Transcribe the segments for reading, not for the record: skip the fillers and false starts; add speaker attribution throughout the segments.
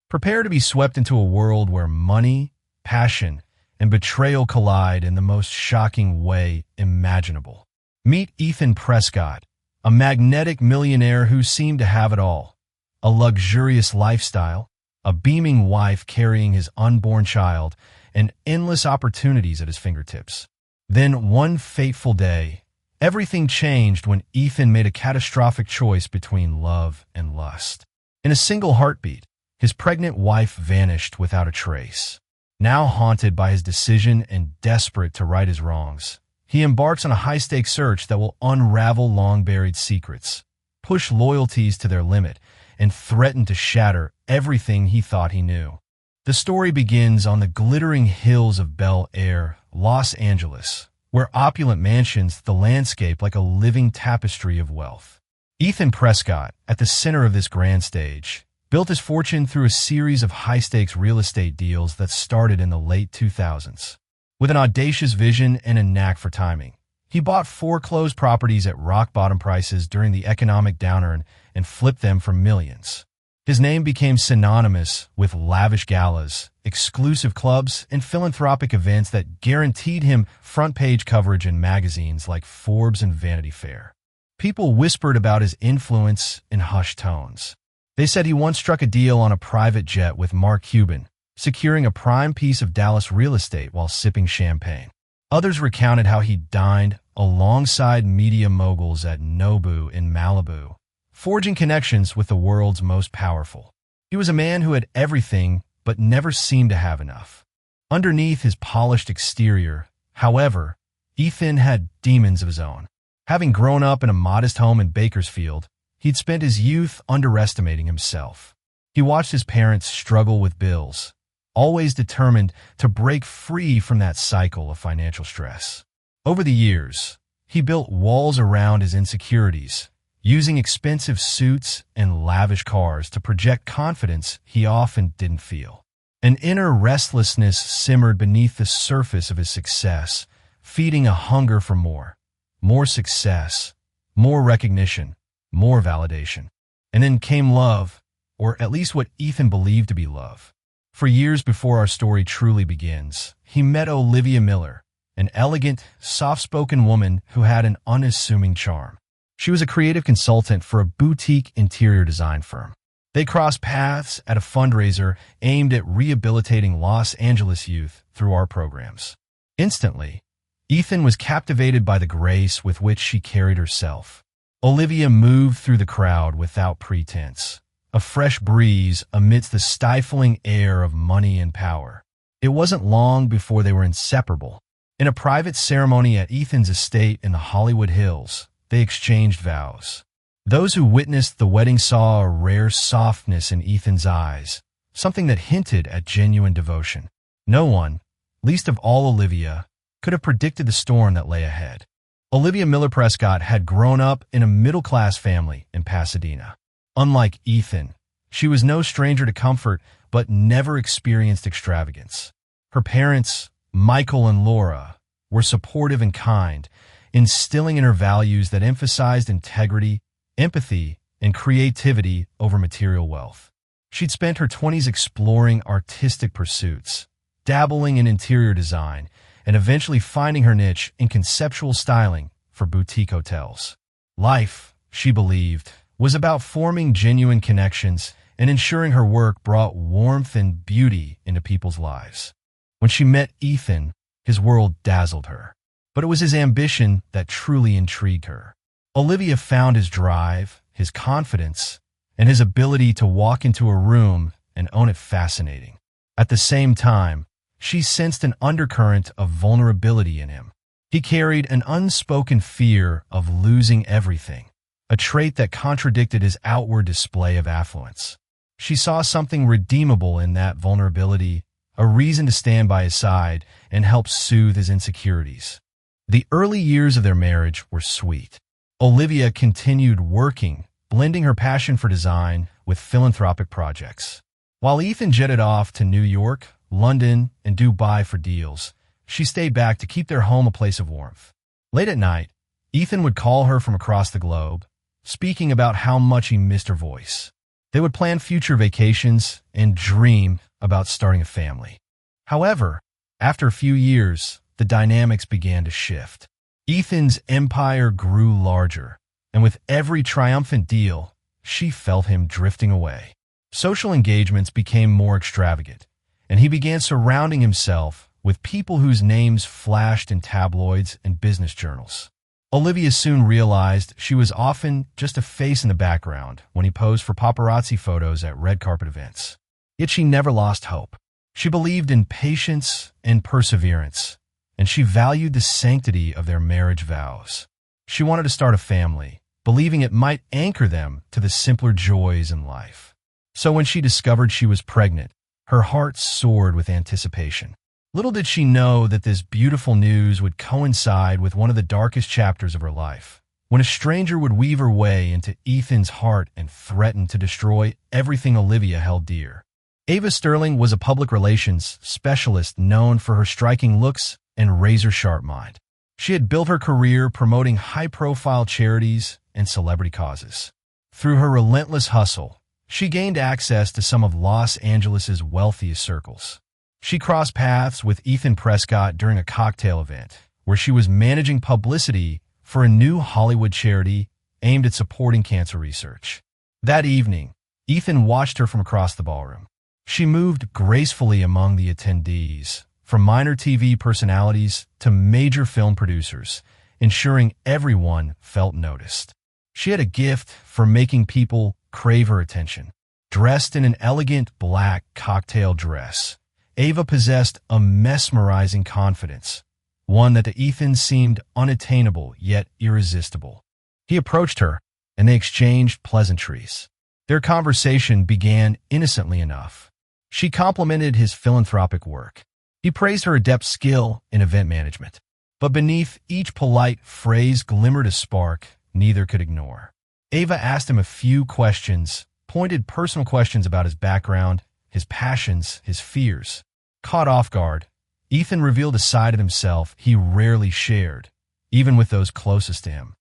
Speaker 1: Prepare to be swept into a world where money, passion, and betrayal collide in the most shocking way imaginable. Meet Ethan Prescott, a magnetic millionaire who seemed to have it all. A luxurious lifestyle, a beaming wife carrying his unborn child, and endless opportunities at his fingertips. Then one fateful day, everything changed when Ethan made a catastrophic choice between love and lust. In a single heartbeat, his pregnant wife vanished without a trace. Now haunted by his decision and desperate to right his wrongs, he embarks on a high-stakes search that will unravel long-buried secrets, push loyalties to their limit, and threaten to shatter everything he thought he knew. The story begins on the glittering hills of Bel Air, Los Angeles, where opulent mansions the landscape like a living tapestry of wealth. Ethan Prescott, at the center of this grand stage, built his fortune through a series of high-stakes real estate deals that started in the late 2000s. With an audacious vision and a knack for timing, he bought foreclosed properties at rock-bottom prices during the economic downturn and flipped them for millions. His name became synonymous with lavish galas, exclusive clubs, and philanthropic events that guaranteed him front-page coverage in magazines like Forbes and Vanity Fair. People whispered about his influence in hushed tones. They said he once struck a deal on a private jet with Mark Cuban, securing a prime piece of Dallas real estate while sipping champagne. Others recounted how he dined alongside media moguls at Nobu in Malibu, forging connections with the world's most powerful. He was a man who had everything but never seemed to have enough. Underneath his polished exterior, however, Ethan had demons of his own. Having grown up in a modest home in Bakersfield, he'd spent his youth underestimating himself. He watched his parents struggle with bills, always determined to break free from that cycle of financial stress. Over the years, he built walls around his insecurities, using expensive suits and lavish cars to project confidence he often didn't feel. An inner restlessness simmered beneath the surface of his success, feeding a hunger for more. More success, more recognition, more validation. And then came love, or at least what Ethan believed to be love. For years before our story truly begins, he met Olivia Miller, an elegant, soft-spoken woman who had an unassuming charm. She was a creative consultant for a boutique interior design firm. They crossed paths at a fundraiser aimed at rehabilitating Los Angeles youth through our programs. Instantly, Ethan was captivated by the grace with which she carried herself. Olivia moved through the crowd without pretense, a fresh breeze amidst the stifling air of money and power. It wasn't long before they were inseparable. In a private ceremony at Ethan's estate in the Hollywood Hills, they exchanged vows. Those who witnessed the wedding saw a rare softness in Ethan's eyes, something that hinted at genuine devotion. No one, least of all Olivia, could have predicted the storm that lay ahead. Olivia Miller Prescott had grown up in a middle-class family in Pasadena. Unlike Ethan, she was no stranger to comfort but never experienced extravagance. Her parents, Michael and Laura, were supportive and kind, instilling in her values that emphasized integrity, empathy, and creativity over material wealth. She'd spent her 20s exploring artistic pursuits, dabbling in interior design, and eventually finding her niche in conceptual styling for boutique hotels. Life, she believed, was about forming genuine connections and ensuring her work brought warmth and beauty into people's lives. When she met Ethan, his world dazzled her. But it was his ambition that truly intrigued her. Olivia found his drive, his confidence, and his ability to walk into a room and own it fascinating. At the same time, she sensed an undercurrent of vulnerability in him. He carried an unspoken fear of losing everything, a trait that contradicted his outward display of affluence. She saw something redeemable in that vulnerability, a reason to stand by his side and help soothe his insecurities. The early years of their marriage were sweet. Olivia continued working, blending her passion for design with philanthropic projects. While Ethan jetted off to New York, London, and Dubai for deals, she stayed back to keep their home a place of warmth. Late at night, Ethan would call her from across the globe, speaking about how much he missed her voice. They would plan future vacations and dream about starting a family. However, after a few years, the dynamics began to shift. Ethan's empire grew larger, and with every triumphant deal, she felt him drifting away. Social engagements became more extravagant, and he began surrounding himself with people whose names flashed in tabloids and business journals. Olivia soon realized she was often just a face in the background when he posed for paparazzi photos at red carpet events. Yet she never lost hope. She believed in patience and perseverance, and she valued the sanctity of their marriage vows. She wanted to start a family, believing it might anchor them to the simpler joys in life. So when she discovered she was pregnant, her heart soared with anticipation. Little did she know that this beautiful news would coincide with one of the darkest chapters of her life, when a stranger would weave her way into Ethan's heart and threaten to destroy everything Olivia held dear. Ava Sterling was a public relations specialist known for her striking looks and razor-sharp mind. She had built her career promoting high-profile charities and celebrity causes. Through her relentless hustle, she gained access to some of Los Angeles' wealthiest circles. She crossed paths with Ethan Prescott during a cocktail event, where she was managing publicity for a new Hollywood charity aimed at supporting cancer research. That evening, Ethan watched her from across the ballroom. She moved gracefully among the attendees, from minor TV personalities to major film producers, ensuring everyone felt noticed. She had a gift for making people crave her attention. Dressed in an elegant black cocktail dress, Ava possessed a mesmerizing confidence, one that to Ethan seemed unattainable yet irresistible. He approached her, and they exchanged pleasantries. Their conversation began innocently enough. She complimented his philanthropic work. He praised her adept skill in event management. But beneath each polite phrase glimmered a spark neither could ignore. Ava asked him a few questions, pointed personal questions about his background, his passions, his fears. Caught off guard, Ethan revealed a side of himself he rarely shared, even with those closest to him.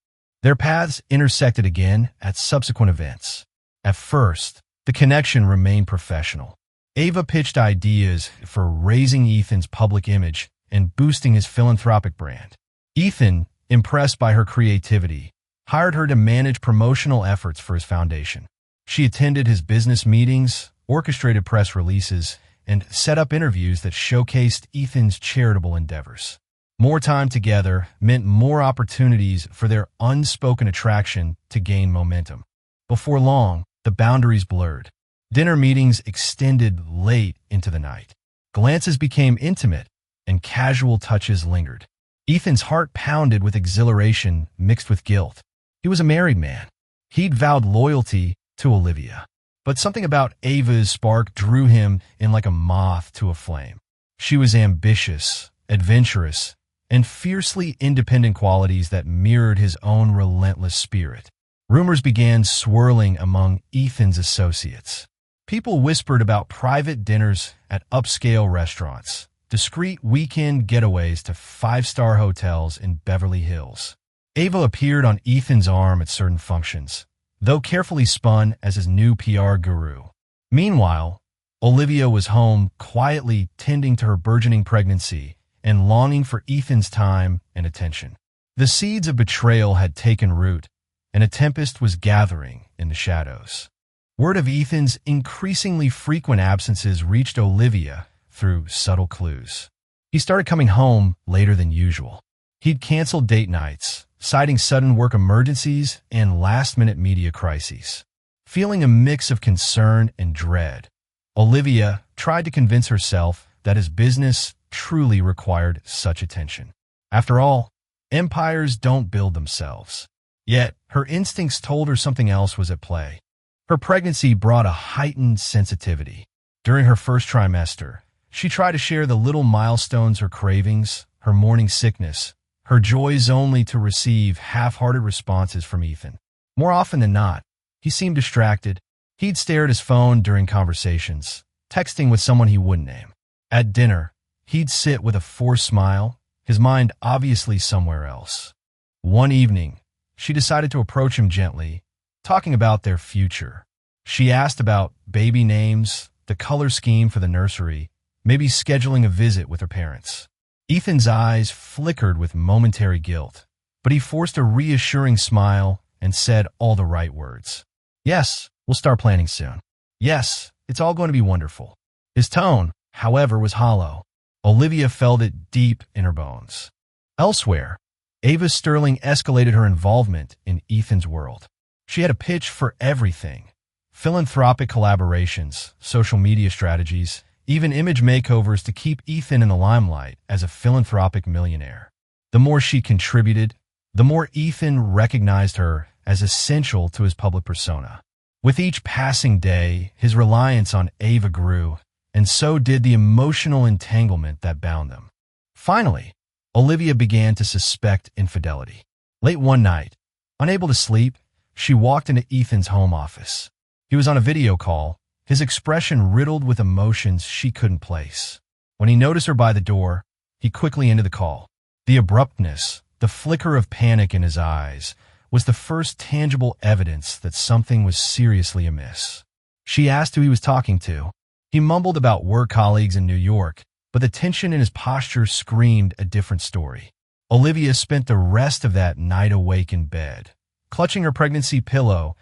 Speaker 1: Their paths intersected again at subsequent events. At first, the connection remained professional. Ava pitched ideas for raising Ethan's public image and boosting his philanthropic brand. Ethan, impressed by her creativity, hired her to manage promotional efforts for his foundation. She attended his business meetings, orchestrated press releases, and set up interviews that showcased Ethan's charitable endeavors. More time together meant more opportunities for their unspoken attraction to gain momentum. Before long, the boundaries blurred. Dinner meetings extended late into the night. Glances became intimate, and casual touches lingered. Ethan's heart pounded with exhilaration mixed with guilt. He was a married man. He'd vowed loyalty to Olivia. But something about Ava's spark drew him in like a moth to a flame. She was ambitious, adventurous, and fiercely independent qualities that mirrored his own relentless spirit. Rumors began swirling among Ethan's associates. People whispered about private dinners at upscale restaurants, discreet weekend getaways to five-star hotels in Beverly Hills. Ava appeared on Ethan's arm at certain functions, though carefully spun as his new PR guru. Meanwhile, Olivia was home quietly tending to her burgeoning pregnancy and longing for Ethan's time and attention. The seeds of betrayal had taken root, and a tempest was gathering in the shadows. Word of Ethan's increasingly frequent absences reached Olivia through subtle clues. He started coming home later than usual. He'd canceled date nights, citing sudden work emergencies and last-minute media crises. Feeling a mix of concern and dread, Olivia tried to convince herself that his business truly required such attention. After all, empires don't build themselves. Yet, her instincts told her something else was at play. Her pregnancy brought a heightened sensitivity. During her first trimester, she tried to share the little milestones, her cravings, her morning sickness, her joys, only to receive half-hearted responses from Ethan. More often than not, he seemed distracted. He'd stare at his phone during conversations, texting with someone he wouldn't name. At dinner, he'd sit with a forced smile, his mind obviously somewhere else. One evening, she decided to approach him gently, talking about their future. She asked about baby names, the color scheme for the nursery, maybe scheduling a visit with her parents. Ethan's eyes flickered with momentary guilt, but he forced a reassuring smile and said all the right words. Yes, we'll start planning soon. Yes, it's all going to be wonderful. His tone, however, was hollow. Olivia felt it deep in her bones. Elsewhere, Ava Sterling escalated her involvement in Ethan's world. She had a pitch for everything: philanthropic collaborations, social media strategies, even image makeovers to keep Ethan in the limelight as a philanthropic millionaire. The more she contributed, the more Ethan recognized her as essential to his public persona. With each passing day, his reliance on Ava grew, and so did the emotional entanglement that bound them. Finally, Olivia began to suspect infidelity. Late one night, unable to sleep, she walked into Ethan's home office. He was on a video call, his expression riddled with emotions she couldn't place. When he noticed her by the door, he quickly ended the call. The abruptness, the flicker of panic in his eyes, was the first tangible evidence that something was seriously amiss. She asked who he was talking to. He mumbled about work colleagues in New York, but the tension in his posture screamed a different story. Olivia spent the rest of that night awake in bed, clutching her pregnancy pillow,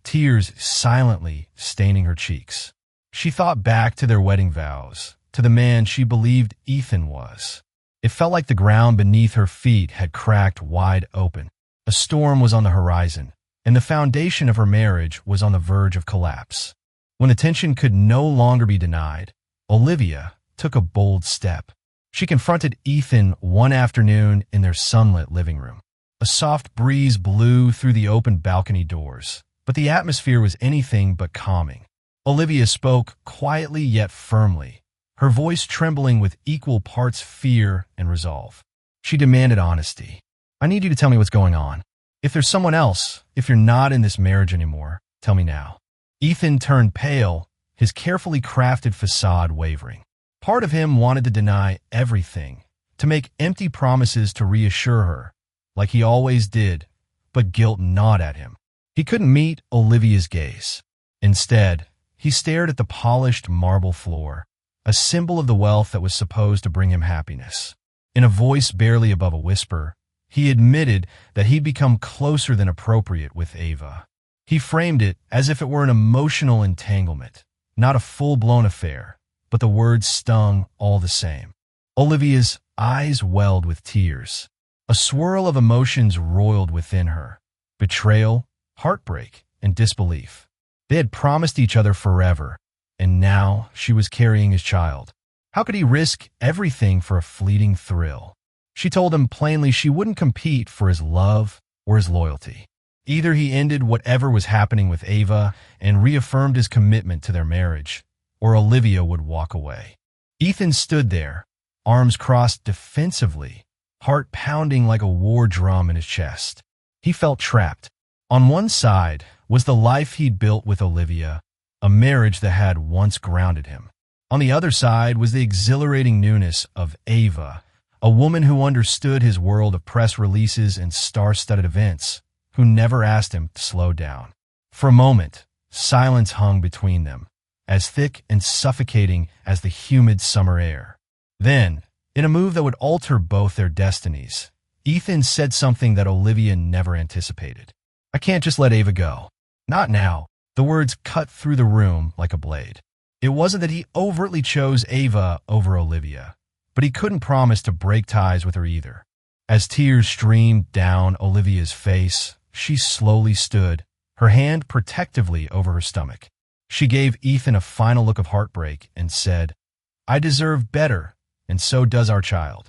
Speaker 1: tears silently staining her cheeks. She thought back to their wedding vows, to the man she believed Ethan was. It felt like the ground beneath her feet had cracked wide open. A storm was on the horizon, and the foundation of her marriage was on the verge of collapse. When attention could no longer be denied, Olivia took a bold step. She confronted Ethan one afternoon in their sunlit living room. A soft breeze blew through the open balcony doors, but the atmosphere was anything but calming. Olivia spoke quietly yet firmly, her voice trembling with equal parts fear and resolve. She demanded honesty. I need you to tell me what's going on. If there's someone else, if you're not in this marriage anymore, tell me now. Ethan turned pale, his carefully crafted facade wavering. Part of him wanted to deny everything, to make empty promises to reassure her, like he always did, but guilt gnawed at him. He couldn't meet Olivia's gaze. Instead, he stared at the polished marble floor, a symbol of the wealth that was supposed to bring him happiness. In a voice barely above a whisper, he admitted that he'd become closer than appropriate with Ava. He framed it as if it were an emotional entanglement, not a full-blown affair, but the words stung all the same. Olivia's eyes welled with tears. A swirl of emotions roiled within her: betrayal, heartbreak, and disbelief. They had promised each other forever, and now she was carrying his child. How could he risk everything for a fleeting thrill? She told him plainly she wouldn't compete for his love or his loyalty. Either he ended whatever was happening with Ava and reaffirmed his commitment to their marriage, or Olivia would walk away. Ethan stood there, arms crossed defensively, heart pounding like a war drum in his chest. He felt trapped. On one side was the life he'd built with Olivia, a marriage that had once grounded him. On the other side was the exhilarating newness of Ava, a woman who understood his world of press releases and star-studded events, who never asked him to slow down. For a moment, silence hung between them, as thick and suffocating as the humid summer air. Then, in a move that would alter both their destinies, Ethan said something that Olivia never anticipated. I can't just let Ava go. Not now. The words cut through the room like a blade. It wasn't that he overtly chose Ava over Olivia, but he couldn't promise to break ties with her either. As tears streamed down Olivia's face, she slowly stood, her hand protectively over her stomach. She gave Ethan a final look of heartbreak and said, I deserve better, and so does our child.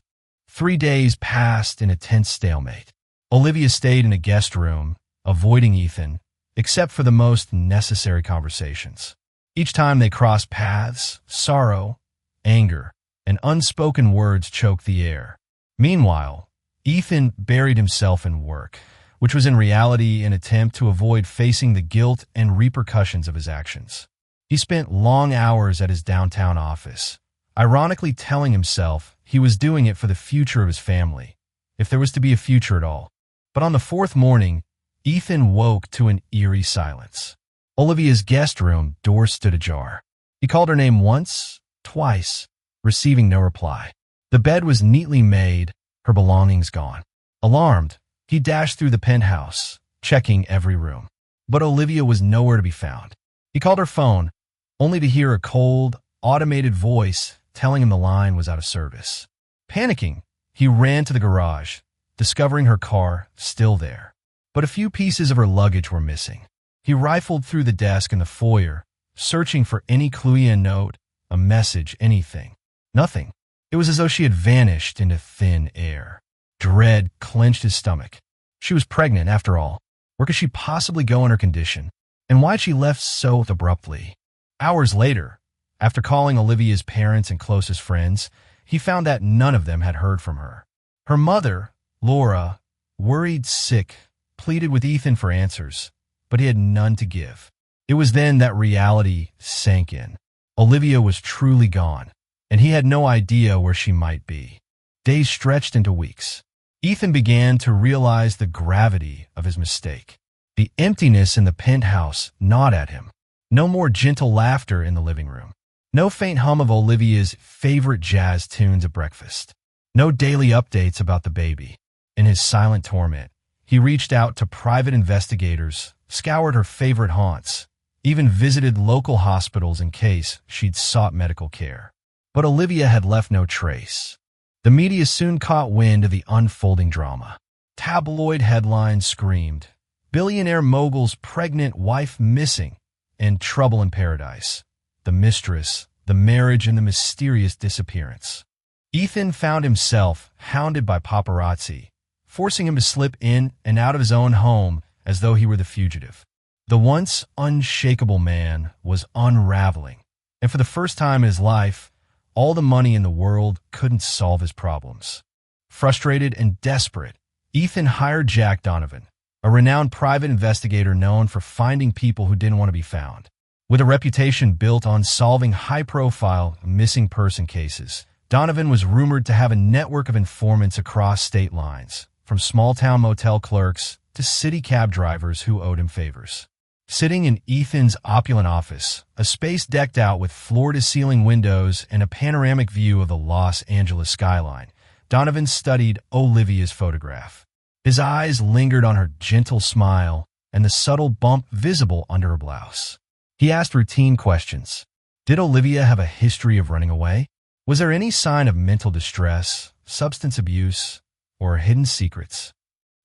Speaker 1: 3 days passed in a tense stalemate. Olivia stayed in a guest room, avoiding Ethan, except for the most necessary conversations. Each time they crossed paths, sorrow, anger, and unspoken words choked the air. Meanwhile, Ethan buried himself in work, which was in reality an attempt to avoid facing the guilt and repercussions of his actions. He spent long hours at his downtown office, ironically telling himself he was doing it for the future of his family, if there was to be a future at all. But on the fourth morning, Ethan woke to an eerie silence. Olivia's guest room door stood ajar. He called her name once, twice, receiving no reply. The bed was neatly made, her belongings gone. Alarmed, he dashed through the penthouse, checking every room. But Olivia was nowhere to be found. He called her phone, only to hear a cold, automated voice telling him the line was out of service. Panicking, he ran to the garage, discovering her car still there. But a few pieces of her luggage were missing. He rifled through the desk in the foyer, searching for any clue, a note, a message, anything. Nothing. It was as though she had vanished into thin air. Dread clenched his stomach. She was pregnant, after all. Where could she possibly go in her condition? And why had she left so abruptly? Hours later, after calling Olivia's parents and closest friends, he found that none of them had heard from her. Her mother, Laura, worried sick, pleaded with Ethan for answers, but he had none to give. It was then that reality sank in. Olivia was truly gone, and he had no idea where she might be. Days stretched into weeks. Ethan began to realize the gravity of his mistake. The emptiness in the penthouse gnawed at him. No more gentle laughter in the living room. No faint hum of Olivia's favorite jazz tunes at breakfast. No daily updates about the baby. In his silent torment, he reached out to private investigators, scoured her favorite haunts, even visited local hospitals in case she'd sought medical care. But Olivia had left no trace. The media soon caught wind of the unfolding drama. Tabloid headlines screamed, "Billionaire mogul's pregnant wife missing," and "Trouble in Paradise." The mistress, the marriage, and the mysterious disappearance. Ethan found himself hounded by paparazzi, forcing him to slip in and out of his own home as though he were the fugitive. The once unshakable man was unraveling, and for the first time in his life, all the money in the world couldn't solve his problems. Frustrated and desperate, Ethan hired Jack Donovan, a renowned private investigator known for finding people who didn't want to be found. With a reputation built on solving high-profile missing person cases, Donovan was rumored to have a network of informants across state lines, from small-town motel clerks to city cab drivers who owed him favors. Sitting in Ethan's opulent office, a space decked out with floor-to-ceiling windows and a panoramic view of the Los Angeles skyline, Donovan studied Olivia's photograph. His eyes lingered on her gentle smile and the subtle bump visible under her blouse. He asked routine questions. Did Olivia have a history of running away? Was there any sign of mental distress, substance abuse, or hidden secrets?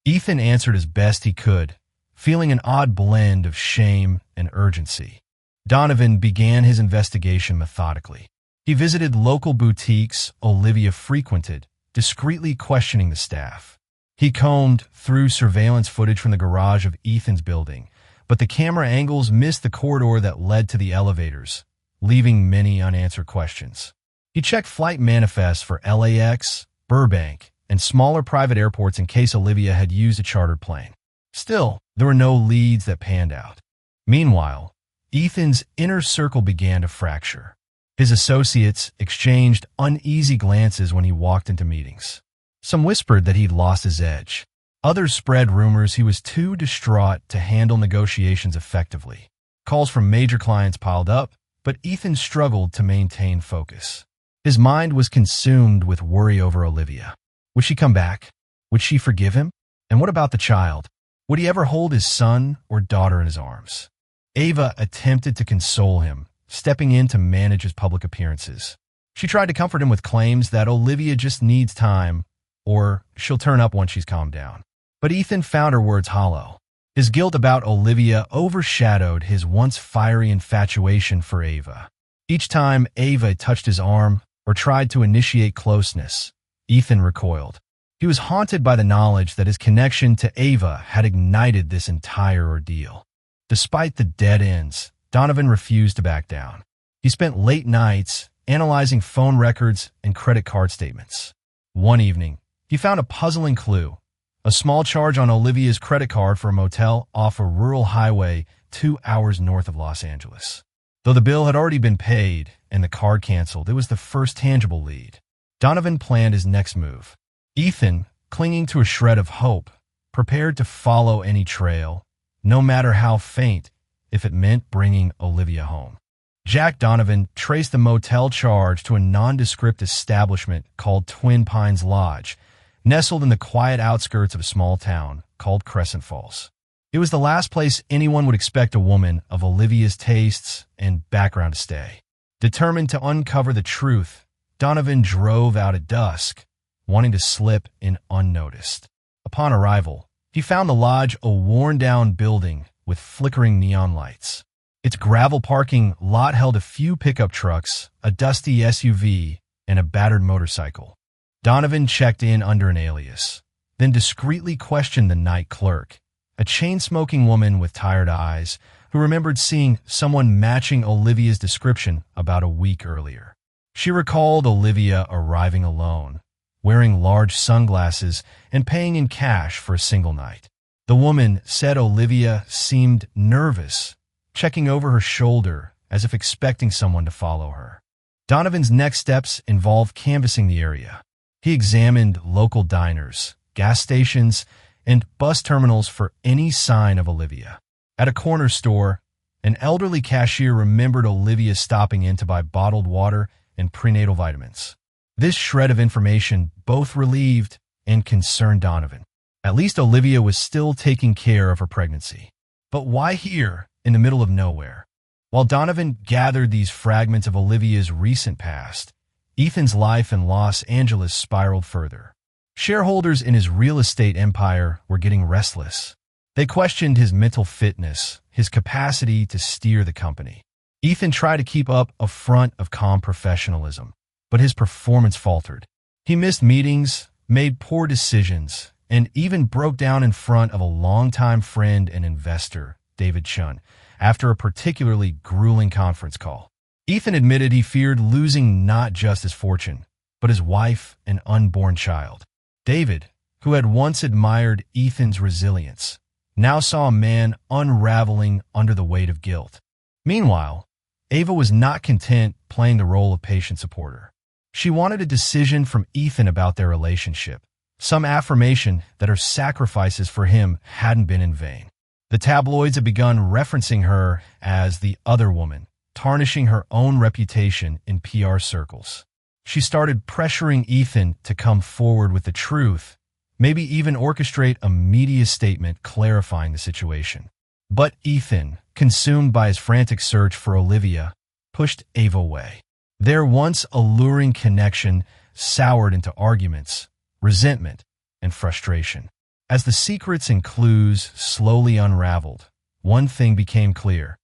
Speaker 1: Ethan answered as best he could, feeling an odd blend of shame and urgency. Donovan began his investigation methodically. He visited local boutiques Olivia frequented, discreetly questioning the staff. He combed through surveillance footage from the garage of Ethan's building, but the camera angles missed the corridor that led to the elevators, leaving many unanswered questions. He checked flight manifests for LAX, Burbank, and smaller private airports in case Olivia had used a chartered plane. Still, there were no leads that panned out. Meanwhile, Ethan's inner circle began to fracture. His associates exchanged uneasy glances when he walked into meetings. Some whispered that he'd lost his edge. Others spread rumors he was too distraught to handle negotiations effectively. Calls from major clients piled up, but Ethan struggled to maintain focus. His mind was consumed with worry over Olivia. Would she come back? Would she forgive him? And what about the child? Would he ever hold his son or daughter in his arms? Ava attempted to console him, stepping in to manage his public appearances. She tried to comfort him with claims that Olivia just needs time, or she'll turn up once she's calmed down. But Ethan found her words hollow. His guilt about Olivia overshadowed his once fiery infatuation for Ava. Each time Ava touched his arm or tried to initiate closeness, Ethan recoiled. He was haunted by the knowledge that his connection to Ava had ignited this entire ordeal. Despite the dead ends, Donovan refused to back down. He spent late nights analyzing phone records and credit card statements. One evening, he found a puzzling clue. A small charge on Olivia's credit card for a motel off a rural highway 2 hours north of Los Angeles. Though the bill had already been paid and the card canceled, it was the first tangible lead. Donovan planned his next move. Ethan, clinging to a shred of hope, prepared to follow any trail, no matter how faint, if it meant bringing Olivia home. Jack Donovan traced the motel charge to a nondescript establishment called Twin Pines Lodge, nestled in the quiet outskirts of a small town called Crescent Falls. It was the last place anyone would expect a woman of Olivia's tastes and background to stay. Determined to uncover the truth, Donovan drove out at dusk, wanting to slip in unnoticed. Upon arrival, he found the lodge a worn-down building with flickering neon lights. Its gravel parking lot held a few pickup trucks, a dusty SUV, and a battered motorcycle. Donovan checked in under an alias, then discreetly questioned the night clerk, a chain-smoking woman with tired eyes who remembered seeing someone matching Olivia's description about a week earlier. She recalled Olivia arriving alone, wearing large sunglasses and paying in cash for a single night. The woman said Olivia seemed nervous, checking over her shoulder as if expecting someone to follow her. Donovan's next steps involved canvassing the area. He examined local diners, gas stations, and bus terminals for any sign of Olivia. At a corner store, an elderly cashier remembered Olivia stopping in to buy bottled water and prenatal vitamins. This shred of information both relieved and concerned Donovan. At least Olivia was still taking care of her pregnancy. But why here, in the middle of nowhere? While Donovan gathered these fragments of Olivia's recent past, Ethan's life in Los Angeles spiraled further. Shareholders in his real estate empire were getting restless. They questioned his mental fitness, his capacity to steer the company. Ethan tried to keep up a front of calm professionalism, but his performance faltered. He missed meetings, made poor decisions, and even broke down in front of a longtime friend and investor, David Chun, after a particularly grueling conference call. Ethan admitted he feared losing not just his fortune, but his wife and unborn child. David, who had once admired Ethan's resilience, now saw a man unraveling under the weight of guilt. Meanwhile, Ava was not content playing the role of patient supporter. She wanted a decision from Ethan about their relationship, some affirmation that her sacrifices for him hadn't been in vain. The tabloids had begun referencing her as the other woman, tarnishing her own reputation in PR circles. She started pressuring Ethan to come forward with the truth, maybe even orchestrate a media statement clarifying the situation. But Ethan, consumed by his frantic search for Olivia, pushed Ava away. Their once alluring connection soured into arguments, resentment, and frustration. As the secrets and clues slowly unraveled, one thing became clear.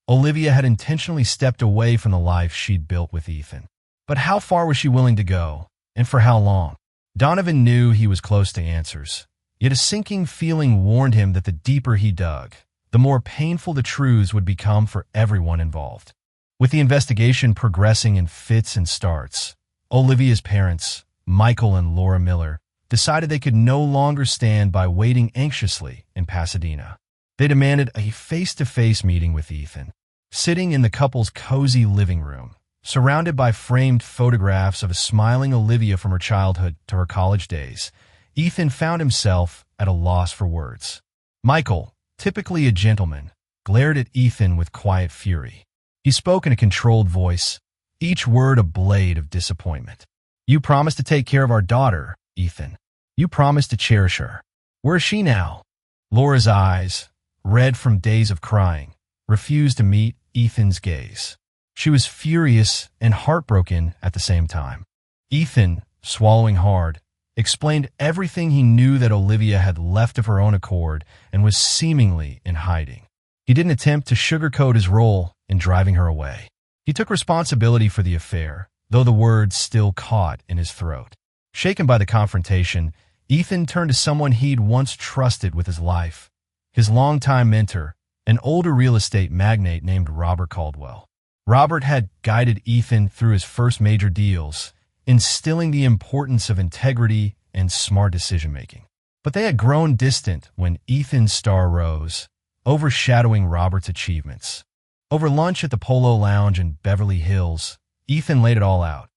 Speaker 1: Olivia had intentionally stepped away from the life she'd built with Ethan. But how far was she willing to go, and for how long? Donovan knew he was close to answers, yet a sinking feeling warned him that the deeper he dug, the more painful the truths would become for everyone involved. With the investigation progressing in fits and starts, Olivia's parents, Michael and Laura Miller, decided they could no longer stand by waiting anxiously in Pasadena. They demanded a face-to-face meeting with Ethan. Sitting in the couple's cozy living room, surrounded by framed photographs of a smiling Olivia from her childhood to her college days, Ethan found himself at a loss for words. Michael, typically a gentleman, glared at Ethan with quiet fury. He spoke in a controlled voice, each word a blade of disappointment. "You promised to take care of our daughter, Ethan. You promised to cherish her. Where is she now?" Laura's eyes, red from days of crying, refused to meet Ethan's gaze. She was furious and heartbroken at the same time. Ethan, swallowing hard, explained everything he knew that Olivia had left of her own accord and was seemingly in hiding. He didn't attempt to sugarcoat his role in driving her away. He took responsibility for the affair, though the words still caught in his throat. Shaken by the confrontation, Ethan turned to someone he'd once trusted with his life, his longtime mentor, an older real estate magnate named Robert Caldwell. Robert had guided Ethan through his first major deals, instilling the importance of integrity and smart decision-making. But they had grown distant when Ethan's star rose, overshadowing Robert's achievements. Over lunch at the Polo Lounge in Beverly Hills, Ethan laid it all out.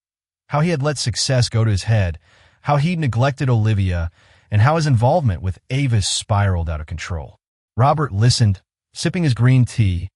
Speaker 1: How he had let success go to his head, how he'd neglected Olivia, and how his involvement with Ava spiraled out of control. Robert listened, sipping his green tea,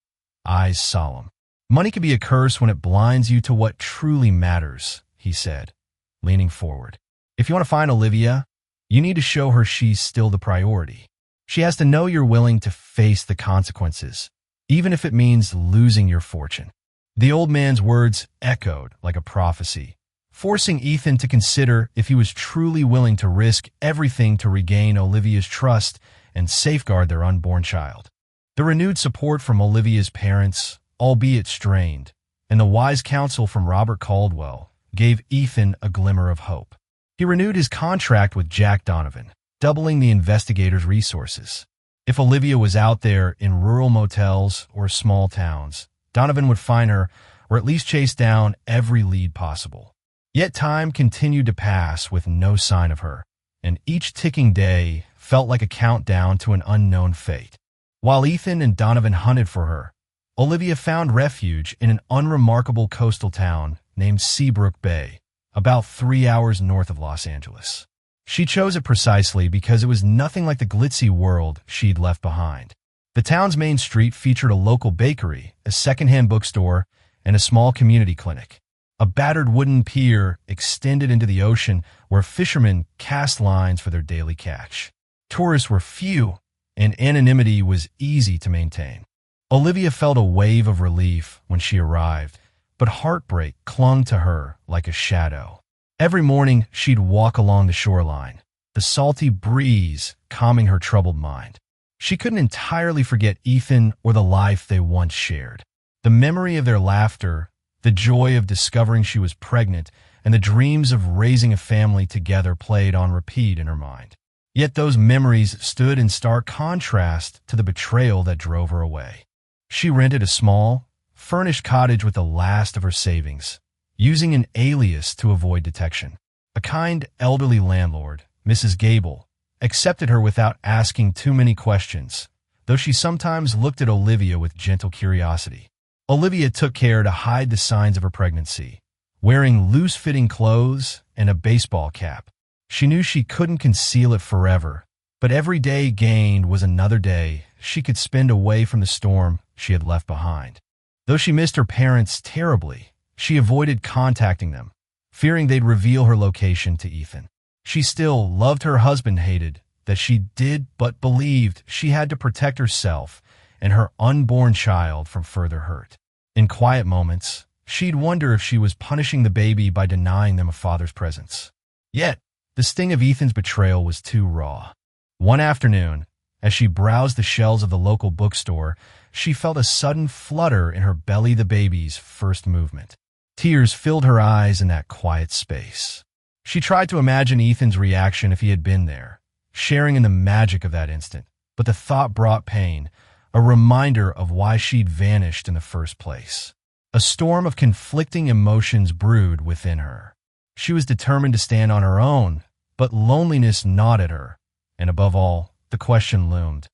Speaker 1: eyes solemn. Money can be a curse when it blinds you to what truly matters, he said, leaning forward. If you want to find Olivia, you need to show her she's still the priority. She has to know you're willing to face the consequences, even if it means losing your fortune. The old man's words echoed like a prophecy, forcing Ethan to consider if he was truly willing to risk everything to regain Olivia's trust and safeguard their unborn child. The renewed support from Olivia's parents, albeit strained, and the wise counsel from Robert Caldwell gave Ethan a glimmer of hope. He renewed his contract with Jack Donovan, doubling the investigator's resources. If Olivia was out there in rural motels or small towns, Donovan would find her or at least chase down every lead possible. Yet time continued to pass with no sign of her, and each ticking day felt like a countdown to an unknown fate. While Ethan and Donovan hunted for her, Olivia found refuge in an unremarkable coastal town named Seabrook Bay, about 3 hours north of Los Angeles. She chose it precisely because it was nothing like the glitzy world she'd left behind. The town's main street featured a local bakery, a secondhand bookstore, and a small community clinic. A battered wooden pier extended into the ocean where fishermen cast lines for their daily catch. Tourists were few, and anonymity was easy to maintain. Olivia felt a wave of relief when she arrived, but heartbreak clung to her like a shadow. Every morning, she'd walk along the shoreline, the salty breeze calming her troubled mind. She couldn't entirely forget Ethan or the life they once shared. The memory of their laughter, the joy of discovering she was pregnant, and the dreams of raising a family together played on repeat in her mind. Yet those memories stood in stark contrast to the betrayal that drove her away. She rented a small, furnished cottage with the last of her savings, using an alias to avoid detection. A kind elderly landlord, Mrs. Gable, accepted her without asking too many questions, though she sometimes looked at Olivia with gentle curiosity. Olivia took care to hide the signs of her pregnancy, wearing loose-fitting clothes and a baseball cap. She knew she couldn't conceal it forever, but every day gained was another day she could spend away from the storm she had left behind. Though she missed her parents terribly, she avoided contacting them, fearing they'd reveal her location to Ethan. She still loved her husband, hated that she did, but believed she had to protect herself and her unborn child from further hurt. In quiet moments, she'd wonder if she was punishing the baby by denying them a father's presence. Yet, the sting of Ethan's betrayal was too raw. One afternoon, as she browsed the shelves of the local bookstore, she felt a sudden flutter in her belly, the baby's first movement. Tears filled her eyes in that quiet space. She tried to imagine Ethan's reaction if he had been there, sharing in the magic of that instant, but the thought brought pain, a reminder of why she'd vanished in the first place. A storm of conflicting emotions brewed within her. She was determined to stand on her own, but loneliness gnawed at her, and above all, the question loomed.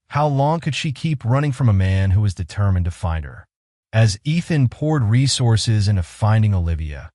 Speaker 1: How long could she keep running from a man who was determined to find her? As Ethan poured resources into finding Olivia,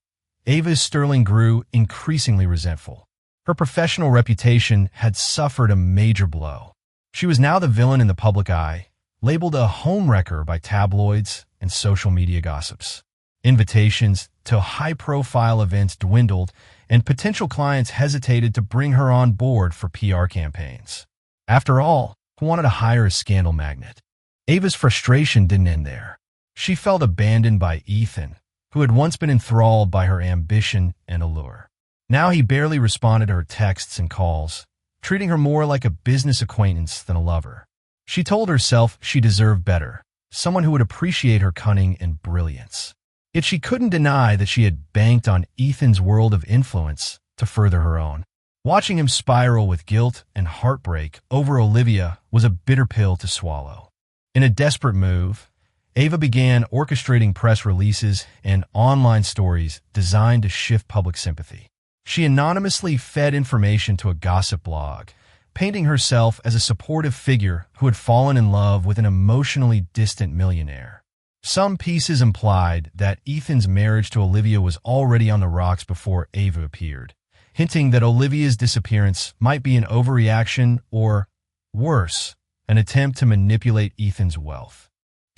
Speaker 1: Ava's Sterling grew increasingly resentful. Her professional reputation had suffered a major blow. She was now the villain in the public eye, labeled a homewrecker by tabloids and social media gossips. Invitations to high-profile events dwindled, and potential clients hesitated to bring her on board for PR campaigns. After all, who wanted to hire a scandal magnet? Ava's frustration didn't end there. She felt abandoned by Ethan, who had once been enthralled by her ambition and allure. Now he barely responded to her texts and calls, treating her more like a business acquaintance than a lover. She told herself she deserved better, someone who would appreciate her cunning and brilliance. Yet she couldn't deny that she had banked on Ethan's world of influence to further her own. Watching him spiral with guilt and heartbreak over Olivia was a bitter pill to swallow. In a desperate move, Ava began orchestrating press releases and online stories designed to shift public sympathy. She anonymously fed information to a gossip blog, painting herself as a supportive figure who had fallen in love with an emotionally distant millionaire. Some pieces implied that Ethan's marriage to Olivia was already on the rocks before Ava appeared, hinting that Olivia's disappearance might be an overreaction or, worse, an attempt to manipulate Ethan's wealth.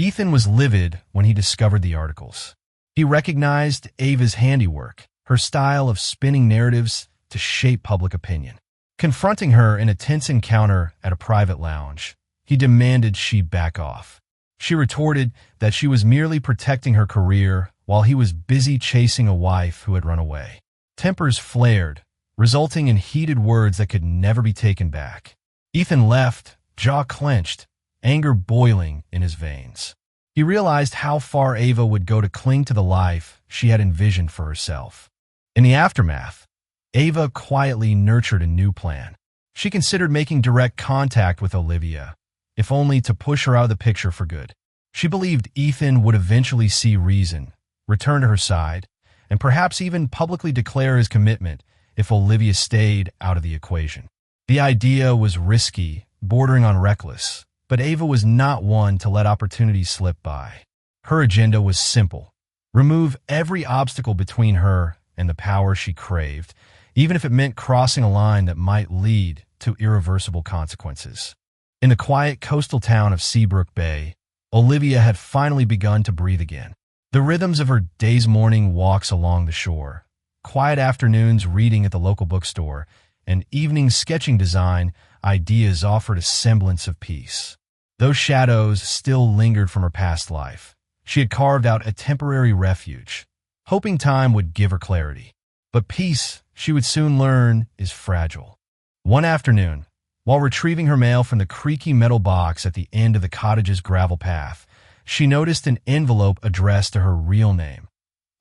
Speaker 1: Ethan was livid when he discovered the articles. He recognized Ava's handiwork, her style of spinning narratives to shape public opinion. Confronting her in a tense encounter at a private lounge, he demanded she back off. She retorted that she was merely protecting her career while he was busy chasing a wife who had run away. Tempers flared, resulting in heated words that could never be taken back. Ethan left, jaw clenched, anger boiling in his veins. He realized how far Ava would go to cling to the life she had envisioned for herself. In the aftermath, Ava quietly nurtured a new plan. She considered making direct contact with Olivia, if only to push her out of the picture for good. She believed Ethan would eventually see reason, return to her side, and perhaps even publicly declare his commitment if Olivia stayed out of the equation. The idea was risky, bordering on reckless, but Ava was not one to let opportunities slip by. Her agenda was simple: remove every obstacle between her and the power she craved, even if it meant crossing a line that might lead to irreversible consequences. In the quiet coastal town of Seabrook Bay, Olivia had finally begun to breathe again. The rhythms of her day's morning walks along the shore, quiet afternoons reading at the local bookstore, and evening sketching design ideas offered a semblance of peace. Those shadows still lingered from her past life. She had carved out a temporary refuge, hoping time would give her clarity. But peace, she would soon learn, is fragile. One afternoon, while retrieving her mail from the creaky metal box at the end of the cottage's gravel path, she noticed an envelope addressed to her real name,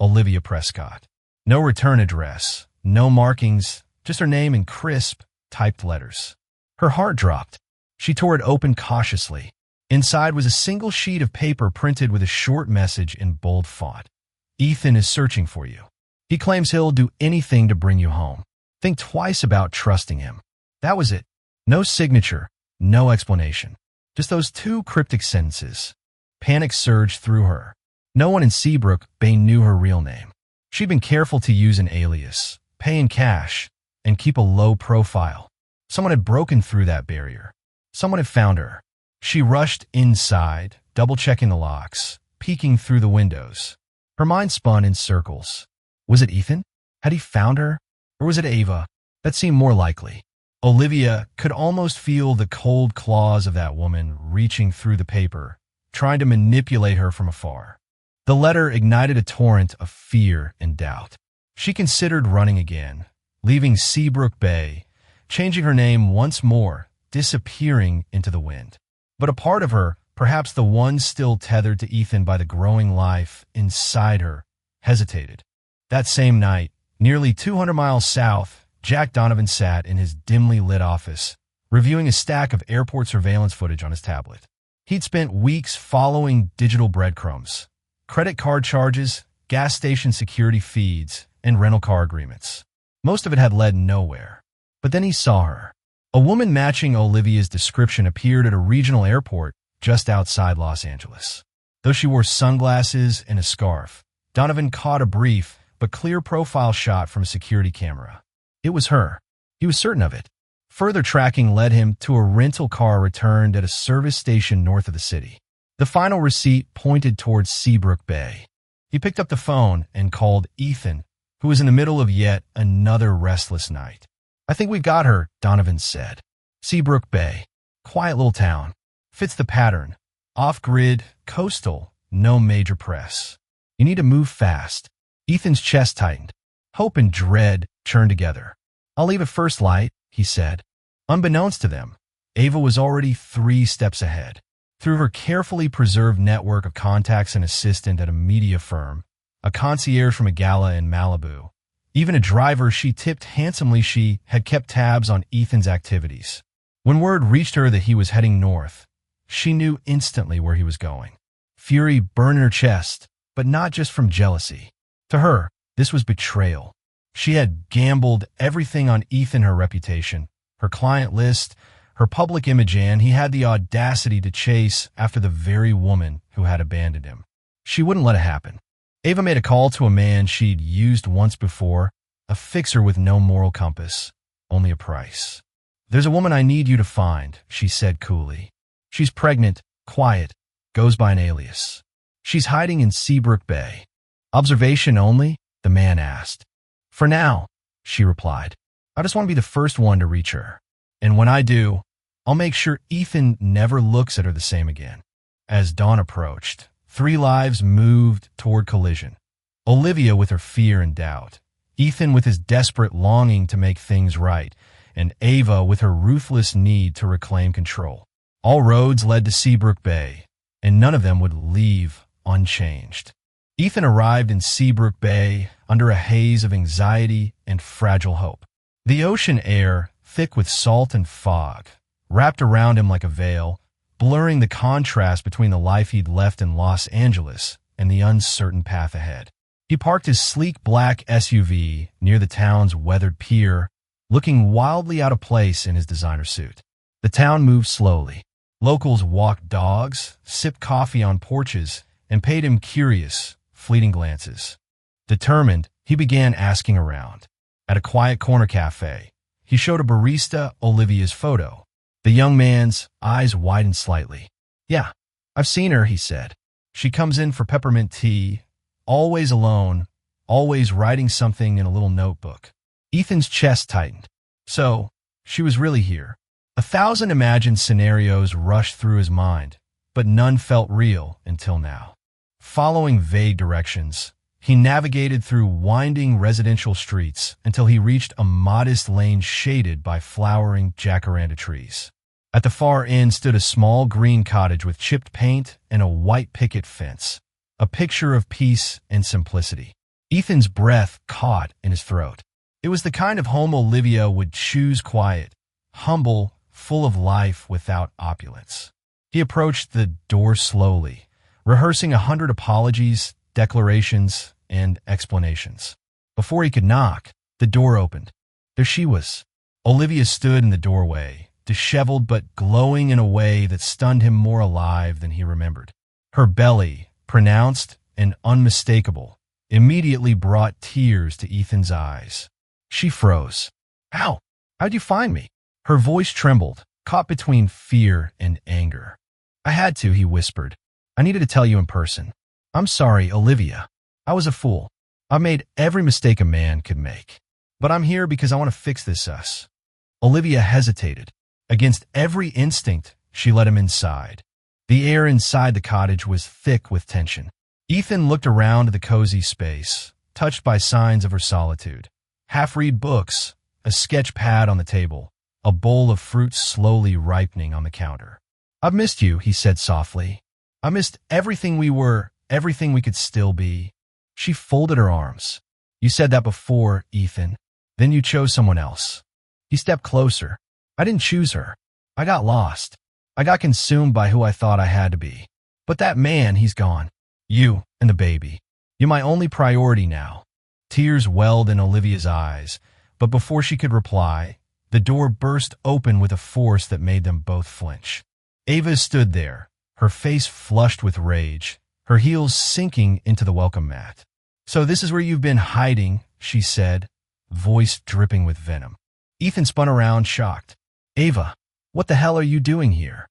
Speaker 1: Olivia Prescott. No return address, no markings, just her name in crisp, typed letters. Her heart dropped. She tore it open cautiously. Inside was a single sheet of paper printed with a short message in bold font. Ethan is searching for you. He claims he'll do anything to bring you home. Think twice about trusting him. That was it. No signature, no explanation. Just those two cryptic sentences. Panic surged through her. No one in Seabrook Bay knew her real name. She'd been careful to use an alias, pay in cash, and keep a low profile. Someone had broken through that barrier. Someone had found her. She rushed inside, double-checking the locks, peeking through the windows. Her mind spun in circles. Was it Ethan? Had he found her? Or was it Ava? That seemed more likely. Olivia could almost feel the cold claws of that woman reaching through the paper, trying to manipulate her from afar. The letter ignited a torrent of fear and doubt. She considered running again, leaving Seabrook Bay, changing her name once more, disappearing into the wind. But a part of her, perhaps the one still tethered to Ethan by the growing life inside her, hesitated. That same night, nearly 200 miles south, Jack Donovan sat in his dimly lit office, reviewing a stack of airport surveillance footage on his tablet. He'd spent weeks following digital breadcrumbs, credit card charges, gas station security feeds, and rental car agreements. Most of it had led nowhere. But then he saw her. A woman matching Olivia's description appeared at a regional airport just outside Los Angeles. Though she wore sunglasses and a scarf, Donovan caught a brief but clear profile shot from a security camera. It was her. He was certain of it. Further tracking led him to a rental car returned at a service station north of the city. The final receipt pointed towards Seabrook Bay. He picked up the phone and called Ethan, who was in the middle of yet another restless night. "I think we've got her," Donovan said. Seabrook Bay. Quiet little town. Fits the pattern. Off-grid, coastal, no major press. You need to move fast. Ethan's chest tightened. Hope and dread churned together. "I'll leave at first light," he said. Unbeknownst to them, Ava was already 3 steps ahead. Through her carefully preserved network of contacts, an assistant at a media firm, a concierge from a gala in Malibu, even a driver she tipped handsomely, she had kept tabs on Ethan's activities. When word reached her that he was heading north, she knew instantly where he was going. Fury burned in her chest, but not just from jealousy. To her, this was betrayal. She had gambled everything on Ethan, her reputation, her client list, her public image, and he had the audacity to chase after the very woman who had abandoned him. She wouldn't let it happen. Ava made a call to a man she'd used once before, a fixer with no moral compass, only a price. "There's a woman I need you to find," she said coolly. "She's pregnant, quiet, goes by an alias. She's hiding in Seabrook Bay. Observation only? The man asked. For now, she replied. I just want to be the first one to reach her. And when I do, I'll make sure Ethan never looks at her the same again. As dawn approached, three lives moved toward collision. Olivia with her fear and doubt, Ethan with his desperate longing to make things right, and Ava with her ruthless need to reclaim control. All roads led to Seabrook Bay, and none of them would leave unchanged. Ethan arrived in Seabrook Bay under a haze of anxiety and fragile hope. The ocean air, thick with salt and fog, wrapped around him like a veil, blurring the contrast between the life he'd left in Los Angeles and the uncertain path ahead. He parked his sleek black SUV near the town's weathered pier, looking wildly out of place in his designer suit. The town moved slowly. Locals walked dogs, sipped coffee on porches, and paid him curious, fleeting glances. Determined, he began asking around. At a quiet corner cafe, he showed a barista Olivia's photo. The young man's eyes widened slightly. Yeah, I've seen her, he said. She comes in for peppermint tea, always alone, always writing something in a little notebook. Ethan's chest tightened. So, she was really here. 1,000 imagined scenarios rushed through his mind, but none felt real until now. Following vague directions, he navigated through winding residential streets until he reached a modest lane shaded by flowering jacaranda trees. At the far end stood a small green cottage with chipped paint and a white picket fence, a picture of peace and simplicity. Ethan's breath caught in his throat. It was the kind of home Olivia would choose, quiet, humble, full of life without opulence. He approached the door slowly, rehearsing 100 apologies, declarations, and explanations. Before he could knock, the door opened. There she was. Olivia stood in the doorway, disheveled but glowing in a way that stunned him more alive than he remembered. Her belly, pronounced and unmistakable, immediately brought tears to Ethan's eyes. She froze. How? How'd you find me? Her voice trembled, caught between fear and anger. I had to, he whispered. I needed to tell you in person. I'm sorry, Olivia. I was a fool. I made every mistake a man could make. But I'm here because I want to fix this us. Olivia hesitated. Against every instinct, she let him inside. The air inside the cottage was thick with tension. Ethan looked around the cozy space, touched by signs of her solitude. Half-read books, a sketch pad on the table, a bowl of fruit slowly ripening on the counter. I've missed you, he said softly. I missed everything we were, everything we could still be. She folded her arms. You said that before, Ethan. Then you chose someone else. He stepped closer. I didn't choose her. I got lost. I got consumed by who I thought I had to be. But that man, he's gone. You and the baby. You're my only priority now. Tears welled in Olivia's eyes, but before she could reply, the door burst open with a force that made them both flinch. Ava stood there, her face flushed with rage, her heels sinking into the welcome mat. So this is where you've been hiding, she said, voice dripping with venom. Ethan spun around, shocked. Ava, what the hell are you doing here?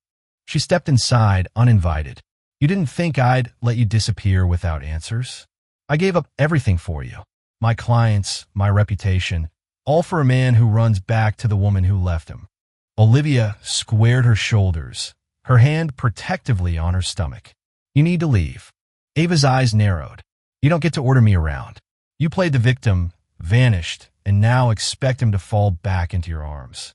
Speaker 1: She stepped inside, uninvited. You didn't think I'd let you disappear without answers? I gave up everything for you. My clients, my reputation, all for a man who runs back to the woman who left him. Olivia squared her shoulders, her hand protectively on her stomach. You need to leave. Ava's eyes narrowed. You don't get to order me around. You played the victim, vanished, and now expect him to fall back into your arms.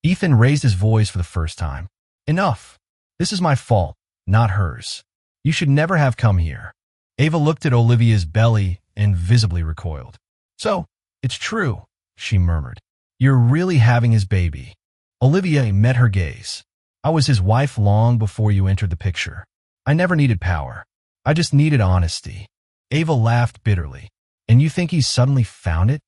Speaker 1: Ethan raised his voice for the first time. Enough. This is my fault, not hers. You should never have come here. Ava looked at Olivia's belly and visibly recoiled. So, it's true, she murmured. You're really having his baby. Olivia met her gaze. I was his wife long before you entered the picture. I never needed power. I just needed honesty. Ava laughed bitterly. And you think he's suddenly found it?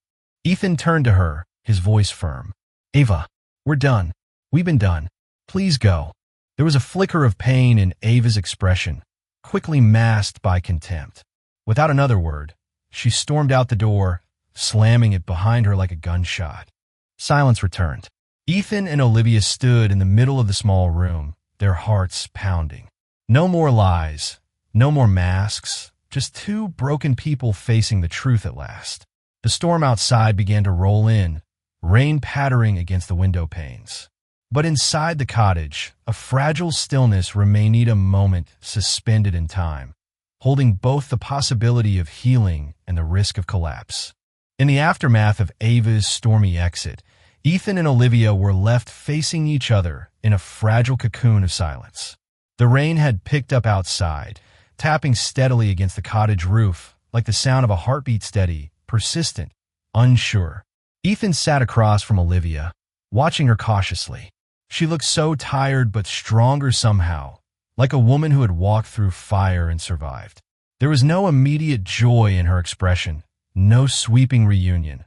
Speaker 1: Ethan turned to her, his voice firm. Ava, we're done. We've been done. Please go. There was a flicker of pain in Ava's expression, quickly masked by contempt. Without another word, she stormed out the door, slamming it behind her like a gunshot. Silence returned. Ethan and Olivia stood in the middle of the small room, their hearts pounding. No more lies, no more masks, just two broken people facing the truth at last. The storm outside began to roll in, rain pattering against the window panes. But inside the cottage, a fragile stillness remained a moment suspended in time, holding both the possibility of healing and the risk of collapse. In the aftermath of Ava's stormy exit, Ethan and Olivia were left facing each other in a fragile cocoon of silence. The rain had picked up outside, tapping steadily against the cottage roof, like the sound of a heartbeat, steady, persistent, unsure. Ethan sat across from Olivia, watching her cautiously. She looked so tired but stronger somehow, like a woman who had walked through fire and survived. There was no immediate joy in her expression, no sweeping reunion,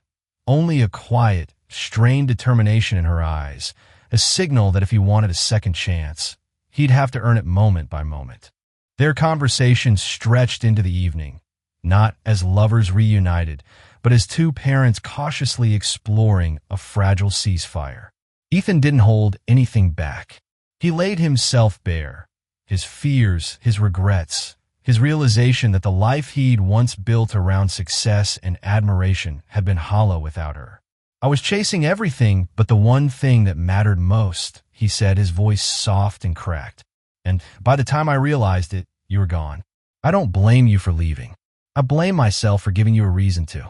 Speaker 1: only a quiet, strained determination in her eyes, a signal that if he wanted a second chance, he'd have to earn it moment by moment. Their conversation stretched into the evening, not as lovers reunited, but as two parents cautiously exploring a fragile ceasefire. Ethan didn't hold anything back. He laid himself bare, his fears, his regrets, his realization that the life he'd once built around success and admiration had been hollow without her. "I was chasing everything but the one thing that mattered most," he said, his voice soft and cracked. "And by the time I realized it, you were gone. I don't blame you for leaving. I blame myself for giving you a reason to."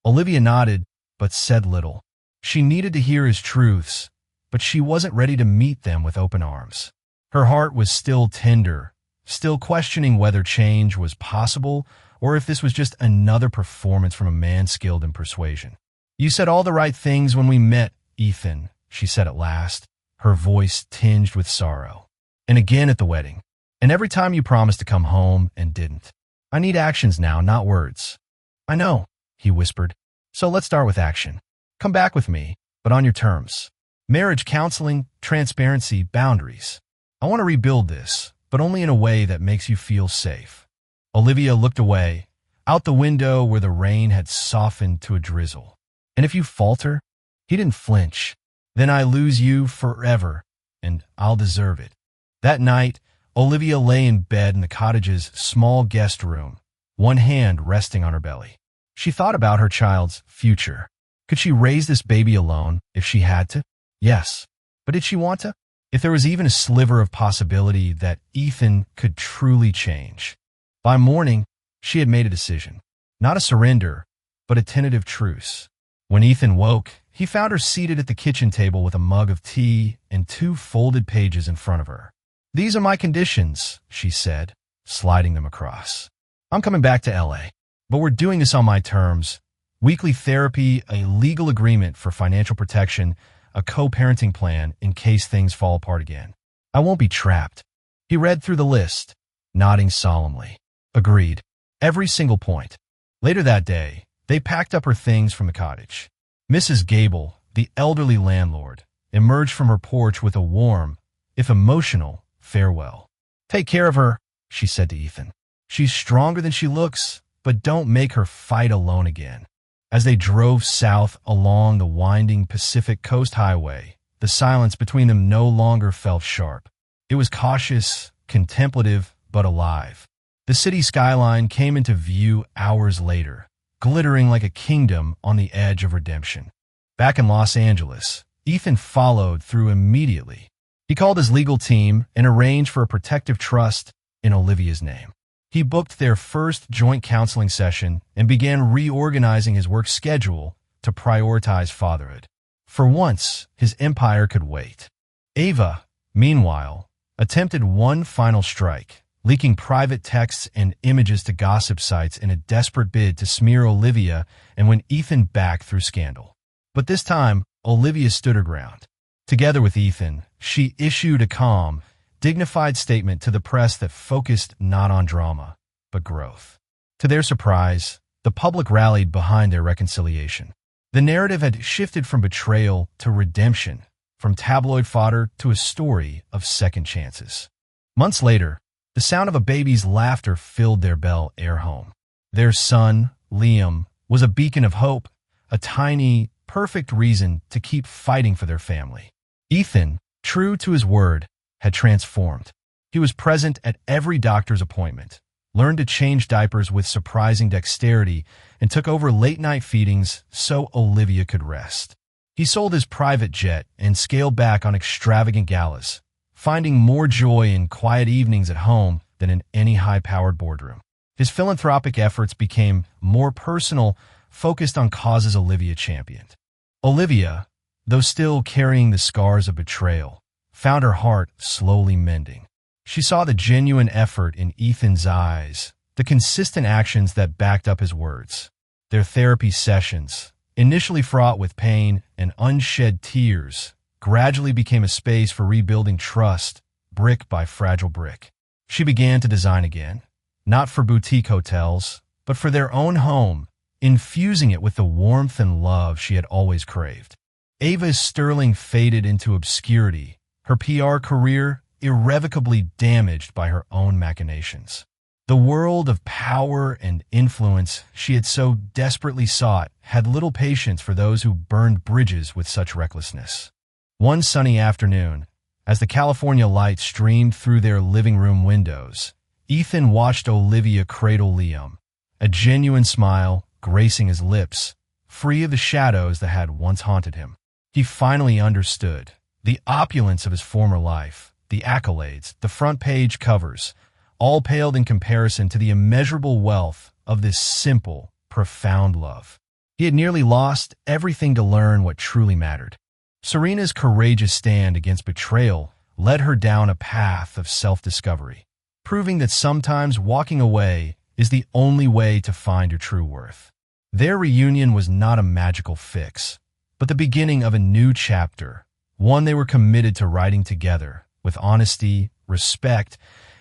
Speaker 1: Olivia nodded, but said little. She needed to hear his truths, but she wasn't ready to meet them with open arms. Her heart was still tender, still questioning whether change was possible or if this was just another performance from a man skilled in persuasion. "You said all the right things when we met, Ethan," she said at last, her voice tinged with sorrow. "And again at the wedding. And every time you promised to come home and didn't. I need actions now, not words." "I know," he whispered. "So let's start with action. Come back with me, but on your terms. Marriage counseling, transparency, boundaries. I want to rebuild this, but only in a way that makes you feel safe." Olivia looked away, out the window where the rain had softened to a drizzle. "And if you falter?" He didn't flinch. "Then I lose you forever, and I'll deserve it." That night, Olivia lay in bed in the cottage's small guest room, one hand resting on her belly. She thought about her child's future. Could she raise this baby alone if she had to? Yes. But did she want to? If there was even a sliver of possibility that Ethan could truly change. By morning, she had made a decision. Not a surrender, but a tentative truce. When Ethan woke, he found her seated at the kitchen table with a mug of tea and two folded pages in front of her. "These are my conditions," she said, sliding them across. "I'm coming back to LA, but we're doing this on my terms. Weekly therapy, a legal agreement for financial protection, a co-parenting plan in case things fall apart again. I won't be trapped." He read through the list, nodding solemnly. Agreed. Every single point. Later that day, they packed up her things from the cottage. Mrs. Gable, the elderly landlord, emerged from her porch with a warm, if emotional, farewell. "Take care of her," she said to Ethan. "She's stronger than she looks, but don't make her fight alone again." As they drove south along the winding Pacific Coast Highway, the silence between them no longer felt sharp. It was cautious, contemplative, but alive. The city skyline came into view hours later, glittering like a kingdom on the edge of redemption. Back in Los Angeles, Ethan followed through immediately. He called his legal team and arranged for a protective trust in Olivia's name. He booked their first joint counseling session and began reorganizing his work schedule to prioritize fatherhood. For once, his empire could wait. Ava, meanwhile, attempted one final strike, leaking private texts and images to gossip sites in a desperate bid to smear Olivia and win Ethan back through scandal. But this time, Olivia stood her ground. Together with Ethan, she issued a calm, dignified statement to the press that focused not on drama, but growth. To their surprise, the public rallied behind their reconciliation. The narrative had shifted from betrayal to redemption, from tabloid fodder to a story of second chances. Months later, the sound of a baby's laughter filled their Bel Air home. Their son, Liam, was a beacon of hope, a tiny, perfect reason to keep fighting for their family. Ethan, true to his word, had transformed. He was present at every doctor's appointment, learned to change diapers with surprising dexterity, and took over late-night feedings so Olivia could rest. He sold his private jet and scaled back on extravagant galas, finding more joy in quiet evenings at home than in any high-powered boardroom. His philanthropic efforts became more personal, focused on causes Olivia championed. Olivia, though still carrying the scars of betrayal, found her heart slowly mending. She saw the genuine effort in Ethan's eyes, the consistent actions that backed up his words. Their therapy sessions, initially fraught with pain and unshed tears, gradually became a space for rebuilding trust, brick by fragile brick. She began to design again, not for boutique hotels, but for their own home, infusing it with the warmth and love she had always craved. Ava's Sterling faded into obscurity, her PR career irrevocably damaged by her own machinations. The world of power and influence she had so desperately sought had little patience for those who burned bridges with such recklessness. One sunny afternoon, as the California light streamed through their living room windows, Ethan watched Olivia cradle Liam, a genuine smile gracing his lips, free of the shadows that had once haunted him. He finally understood the opulence of his former life, the accolades, the front-page covers, all paled in comparison to the immeasurable wealth of this simple, profound love. He had nearly lost everything to learn what truly mattered. Serena's courageous stand against betrayal led her down a path of self-discovery, proving that sometimes walking away is the only way to find your true worth. Their reunion was not a magical fix, but the beginning of a new chapter, one they were committed to writing together, with honesty, respect,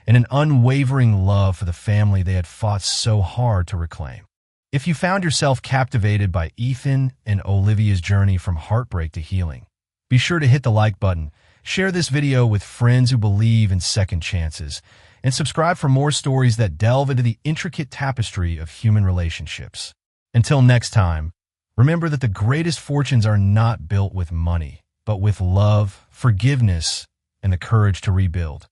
Speaker 1: and an unwavering love for the family they had fought so hard to reclaim. If you found yourself captivated by Ethan and Olivia's journey from heartbreak to healing, be sure to hit the like button, share this video with friends who believe in second chances, and subscribe for more stories that delve into the intricate tapestry of human relationships. Until next time, remember that the greatest fortunes are not built with money, but with love, forgiveness, and the courage to rebuild.